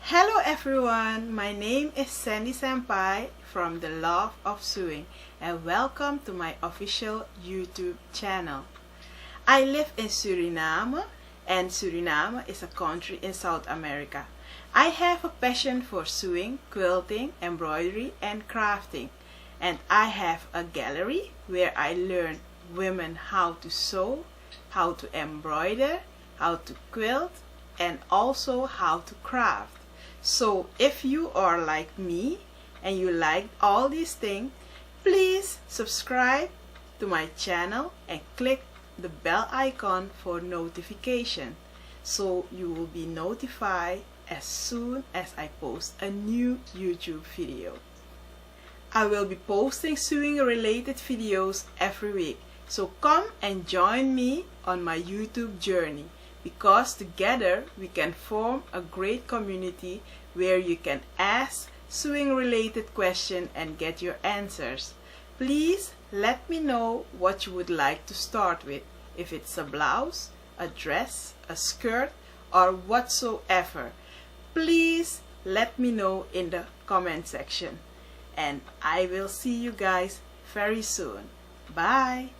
Hello everyone, my name is Sendy Sempai from The Love of Sewing and welcome to my official YouTube channel. I live in Suriname and Suriname is a country in South America. I have a passion for sewing, quilting, embroidery and crafting, and I have a gallery where I learn women how to sew, how to embroider, how to quilt and also how to craft. So if you are like me and you like all these things, please subscribe to my channel and click the bell icon for notification so you will be notified as soon as I post a new YouTube video. I will be posting sewing related videos every week, so come and join me on my YouTube journey, because together we can form a great community where you can ask sewing related questions and get your answers. Please let me know what you would like to start with, if it's a blouse, a dress, a skirt or whatsoever. Please let me know in the comment section and I will see you guys very soon. Bye!